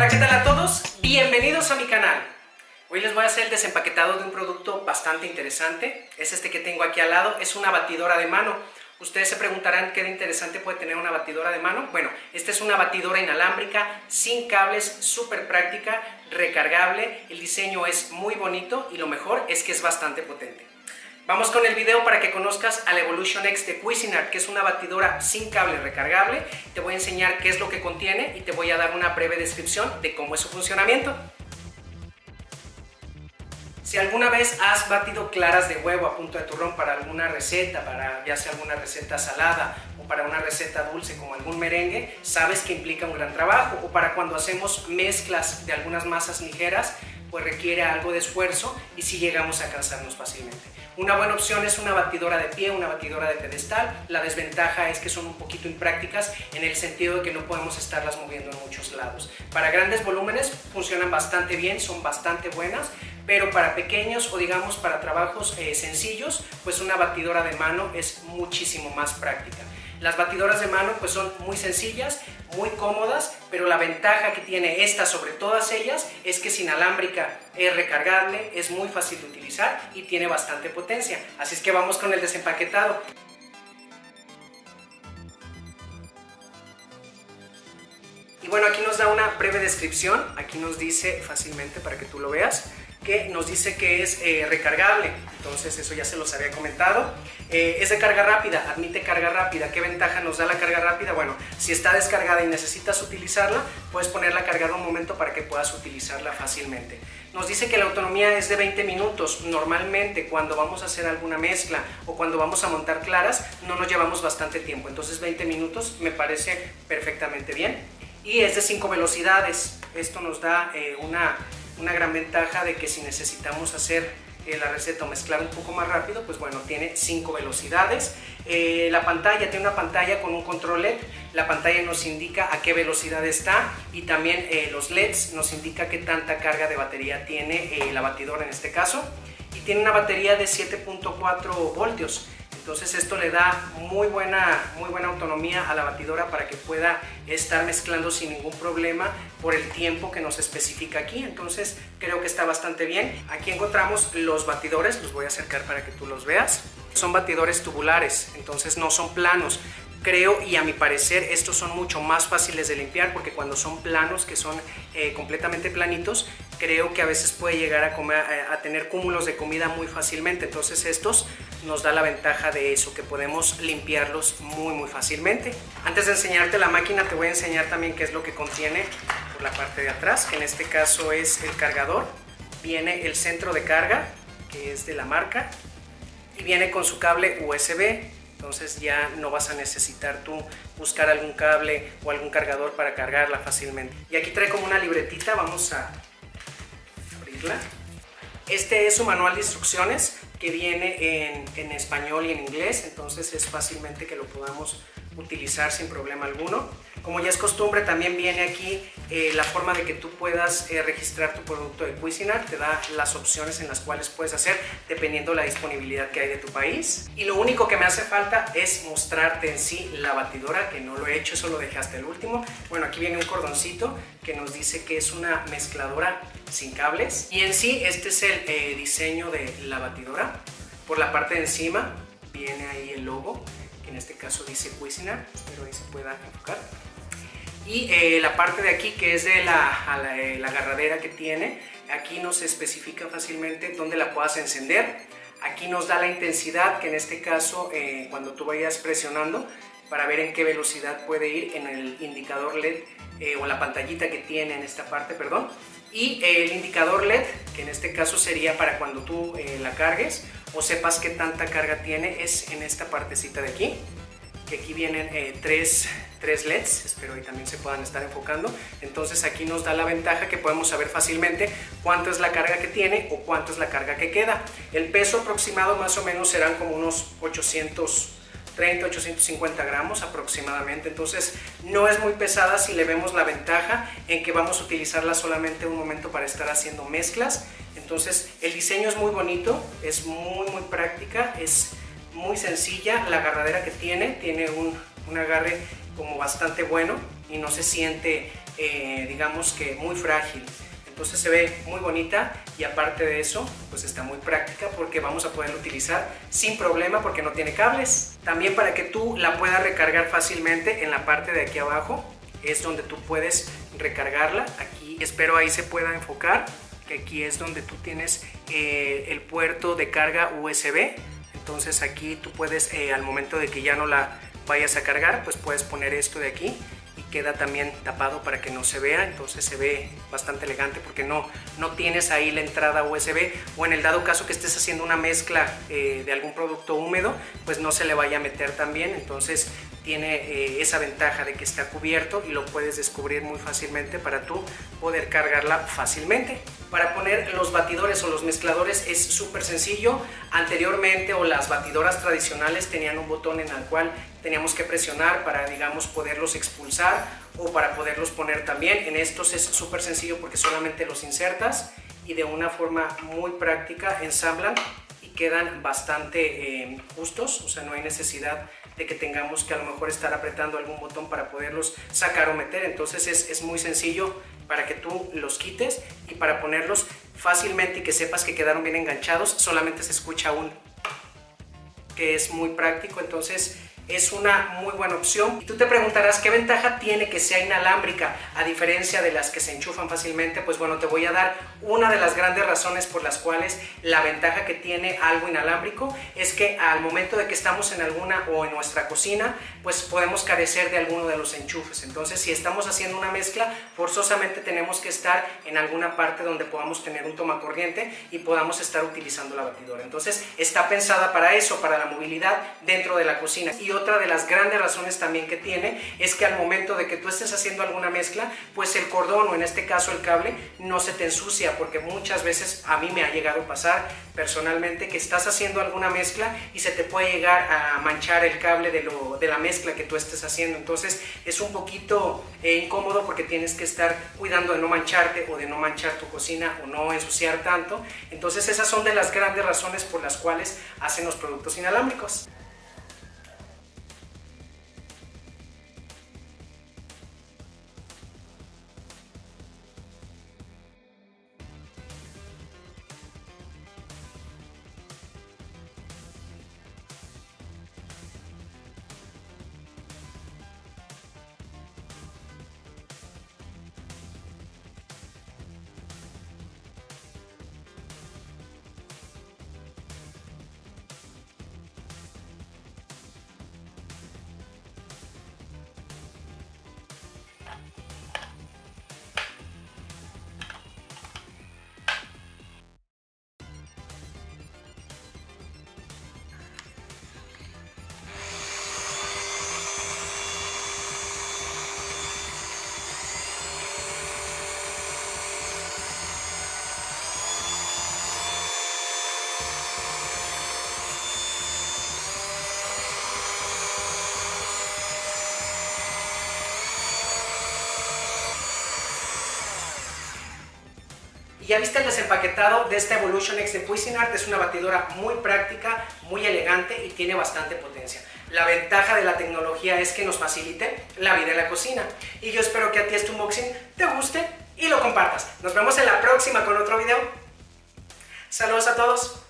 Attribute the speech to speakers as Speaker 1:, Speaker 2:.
Speaker 1: Hola, ¿qué tal a todos? Bienvenidos a mi canal. Hoy les voy a hacer el desempaquetado de un producto bastante interesante. Es este que tengo aquí al lado, es una batidora de mano. Ustedes se preguntarán qué de interesante puede tener una batidora de mano. Bueno, esta es una batidora inalámbrica, sin cables, súper práctica, recargable. El diseño es muy bonito y lo mejor es que es bastante potente. Vamos con el video para que conozcas al Evolution X de Cuisinart, que es una batidora sin cable recargable. Te voy a enseñar qué es lo que contiene y te voy a dar una breve descripción de cómo es su funcionamiento. Si alguna vez has batido claras de huevo a punto de turrón para alguna receta, para ya sea alguna receta salada o para una receta dulce como algún merengue, sabes que implica un gran trabajo, o para cuando hacemos mezclas de algunas masas ligeras, pues requiere algo de esfuerzo y si llegamos a cansarnos fácilmente. Una buena opción es una batidora de pie, una batidora de pedestal. La desventaja es que son un poquito imprácticas en el sentido de que no podemos estarlas moviendo en muchos lados. Para grandes volúmenes funcionan bastante bien, son bastante buenas, pero para pequeños o digamos para trabajos sencillos, pues una batidora de mano es muchísimo más práctica. Las batidoras de mano pues son muy sencillas, muy cómodas, pero la ventaja que tiene esta sobre todas ellas es que es inalámbrica, es recargable, es muy fácil de utilizar y tiene bastante potencia. Así es que vamos con el desempaquetado. Y bueno, aquí nos da una breve descripción, aquí nos dice fácilmente para que tú lo veas, que nos dice que es recargable, entonces eso ya se los había comentado. Es de carga rápida, admite carga rápida. ¿Qué ventaja nos da la carga rápida? Bueno, si está descargada y necesitas utilizarla, puedes ponerla cargada un momento para que puedas utilizarla fácilmente. Nos dice que la autonomía es de 20 minutos. Normalmente cuando vamos a hacer alguna mezcla o cuando vamos a montar claras, no nos llevamos bastante tiempo, entonces 20 minutos me parece perfectamente bien. Y es de 5 velocidades. Esto nos da una gran ventaja de que si necesitamos hacer la receta o mezclar un poco más rápido, pues bueno, tiene 5 velocidades. La pantalla tiene una pantalla con un control LED. La pantalla nos indica a qué velocidad está y también los LEDs nos indica qué tanta carga de batería tiene la batidora en este caso. Y tiene una batería de 7.4 voltios. Entonces esto le da muy buena autonomía a la batidora para que pueda estar mezclando sin ningún problema por el tiempo que nos especifica aquí. Entonces creo que está bastante bien. Aquí encontramos los batidores, los voy a acercar para que tú los veas. Son batidores tubulares, entonces no son planos. Creo y a mi parecer estos son mucho más fáciles de limpiar porque cuando son planos, que son completamente planitos, creo que a veces puede llegar a tener cúmulos de comida muy fácilmente. Entonces estos nos da la ventaja de eso, que podemos limpiarlos muy fácilmente. Antes de enseñarte la máquina te voy a enseñar también qué es lo que contiene por la parte de atrás, que en este caso es el cargador. Viene el centro de carga, que es de la marca, y viene con su cable USB. Entonces ya no vas a necesitar tú buscar algún cable o algún cargador para cargarla fácilmente. Y aquí trae como una libretita, vamos a abrirla. Este es su manual de instrucciones que viene en español y en inglés, entonces es fácilmente que lo podamos utilizar sin problema alguno. Como ya es costumbre, también viene aquí la forma de que tú puedas registrar tu producto de Cuisinart. Te da las opciones en las cuales puedes hacer dependiendo la disponibilidad que hay de tu país. Y lo único que me hace falta es mostrarte en sí la batidora, que no lo he hecho, eso lo dejé hasta el último. Bueno, aquí viene un cordoncito que nos dice que es una mezcladora sin cables. Y en sí este es el diseño de la batidora. Por la parte de encima viene ahí el logo, que en este caso dice Cuisinart, espero ahí se pueda enfocar. Y la parte de aquí, que es de la agarradera que tiene, aquí nos especifica fácilmente dónde la puedas encender. Aquí nos da la intensidad, que en este caso cuando tú vayas presionando para ver en qué velocidad puede ir en el indicador LED o la pantallita que tiene en esta parte, perdón. Y el indicador LED, que en este caso sería para cuando tú la cargues o sepas qué tanta carga tiene, es en esta partecita de aquí, que aquí vienen tres LEDs, espero que también se puedan estar enfocando. Entonces aquí nos da la ventaja que podemos saber fácilmente cuánto es la carga que tiene o cuánto es la carga que queda. El peso aproximado más o menos serán como unos 830, 850 gramos aproximadamente, entonces no es muy pesada si le vemos la ventaja en que vamos a utilizarla solamente un momento para estar haciendo mezclas. Entonces el diseño es muy bonito, es muy práctica, es muy sencilla. La agarradera que tiene un agarre como bastante bueno y no se siente digamos que muy frágil. Entonces se ve muy bonita y aparte de eso, pues está muy práctica porque vamos a poderla utilizar sin problema porque no tiene cables. También para que tú la puedas recargar fácilmente en la parte de aquí abajo es donde tú puedes recargarla. Aquí espero ahí se pueda enfocar, que aquí es donde tú tienes el puerto de carga USB. Entonces aquí tú puedes, al momento de que ya no la vayas a cargar, pues puedes poner esto de aquí y queda también tapado para que no se vea. Entonces se ve bastante elegante porque no tienes ahí la entrada USB, o en el dado caso que estés haciendo una mezcla de algún producto húmedo, pues no se le vaya a meter también. Entonces tiene esa ventaja de que está cubierto y lo puedes descubrir muy fácilmente para tú poder cargarla fácilmente. Para poner los batidores o los mezcladores es súper sencillo. Anteriormente, o las batidoras tradicionales tenían un botón en el cual teníamos que presionar para, digamos, poderlos expulsar o para poderlos poner también. En estos es súper sencillo porque solamente los insertas y de una forma muy práctica ensamblan y quedan bastante justos, o sea, no hay necesidad de que tengamos que a lo mejor estar apretando algún botón para poderlos sacar o meter. Entonces es muy sencillo para que tú los quites, y para ponerlos fácilmente y que sepas que quedaron bien enganchados, solamente se escucha un, que es muy práctico. Entonces es una muy buena opción. Y tú te preguntarás qué ventaja tiene que sea inalámbrica a diferencia de las que se enchufan fácilmente. Pues bueno, te voy a dar una de las grandes razones por las cuales la ventaja que tiene algo inalámbrico es que al momento de que estamos en alguna o en nuestra cocina, pues podemos carecer de alguno de los enchufes. Entonces si estamos haciendo una mezcla, forzosamente tenemos que estar en alguna parte donde podamos tener un tomacorriente y podamos estar utilizando la batidora. Entonces está pensada para eso, para la movilidad dentro de la cocina. Y otra de las grandes razones también que tiene es que al momento de que tú estés haciendo alguna mezcla, pues el cordón, o en este caso el cable, no se te ensucia, porque muchas veces a mí me ha llegado a pasar personalmente que estás haciendo alguna mezcla y se te puede llegar a manchar el cable de la mezcla que tú estés haciendo. Entonces es un poquito incómodo porque tienes que estar cuidando de no mancharte o de no manchar tu cocina o no ensuciar tanto. Entonces esas son de las grandes razones por las cuales hacen los productos inalámbricos. Ya viste el desempaquetado de esta Evolution X de Cuisinart. Es una batidora muy práctica, muy elegante y tiene bastante potencia. La ventaja de la tecnología es que nos facilite la vida en la cocina. Y yo espero que a ti este unboxing te guste y lo compartas. Nos vemos en la próxima con otro video. Saludos a todos.